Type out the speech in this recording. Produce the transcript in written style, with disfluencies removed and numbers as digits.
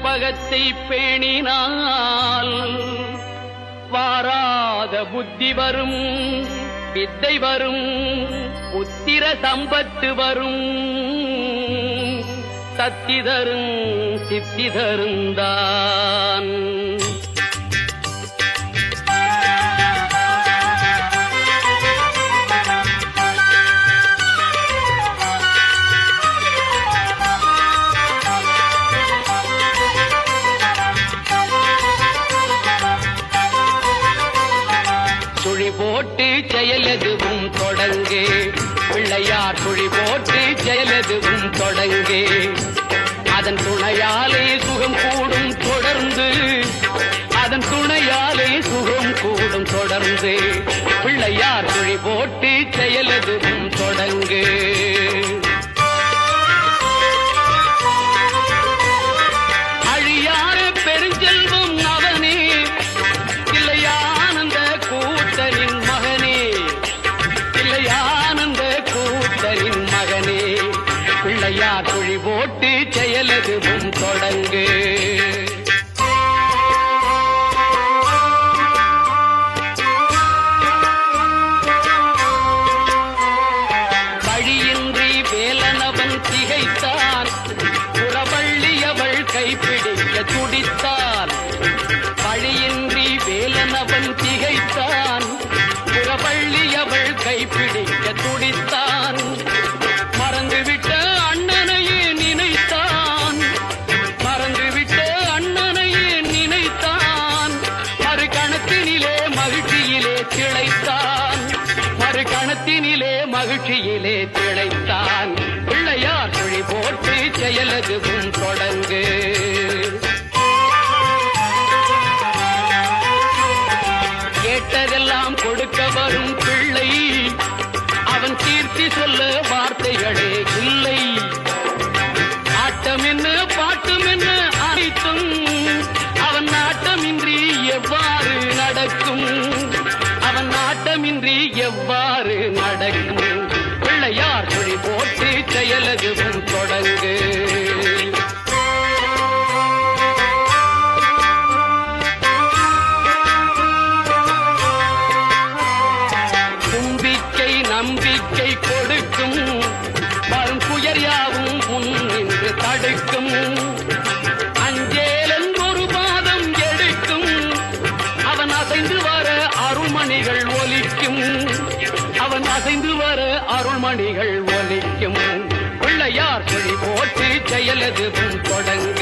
கற்பகத்தை பேணினால் வாராத புத்தி வரும், வித்தை வரும், புத்திர சம்பத்து வரும், சக்தி தரும் சித்தி தருந்தான். சுழி போட்டு செயலெதுவும் தொடங்கே, பிள்ளையார் சுழி போட்டு செயலெதுவும் தொடங்கே. அதன் துணையாலே சுகம் கூடும் தொடர்ந்து, அதன் துணையாலே சுகம் கூடும் தொடர்ந்து. பிள்ளையார் சுழி போட்டு செயலெதுவும் தொடங்கே. அழியார பெருஞ்செல்வம் அவனே, இல்லையானந்த கூட்டலின் மகனே, இல்லையானந்த கூட்டலின் மகனே. பிள்ளையார் சுழி போட்டு செயலெதுவும் தொடங்கு. வழியின்றி வேலனவன் திகைத்தான், புறவள்ளியவள் கைப்பிடிக்க துடித்தான். வழியின்றி வேலனவன் திகைத்தான், புறவள்ளியவள் கைப்பிடிக்க துடித்தான். மறந்துவிட்ட அண்ணனையே நினைத்தான், மறந்துவிட்ட அண்ணனையே நினைத்தான். மறு கணத்தினிலே மகிழ்ச்சியிலே திளைத்தான், மறு கணத்தினிலே மகிழ்ச்சியிலே திளைத்தான். பிள்ளையார் சுழி போட்டு செயலெதுவும் தொடங்கு. கேட்டதெல்லாம் கொடுக்க வரும் பிள்ளை, அவன் கீர்த்தி சொல்ல வார்த்தைகளே இல்லை. ஆட்டம் என்ன பாட்டம் என்ன அனைத்தும் அவன் நாட்டமின்றி எவ்வாறு நடக்கும், அவன் நாட்டமின்றி எவ்வாறு நடக்கும். பிள்ளையார் சுழி போட்டு செயலெதுவும் தொடங்கு. தும்பிக்கை நம்பிக்கை கொடுக்கும், வரும் புயர் யாவும் முன் நின்று தடுக்கும். அஞ்சேலன் ஒரு பாதம் எடுக்கும், அவன் அசைந்து வர அருள்மணிகள் ஒலிக்கும், அவன் அசைந்து வர அருள்மணிகள் ஒலிக்கும். பிள்ளையார் சுழி போட்டு செயலெதுவும் தொடங்கு.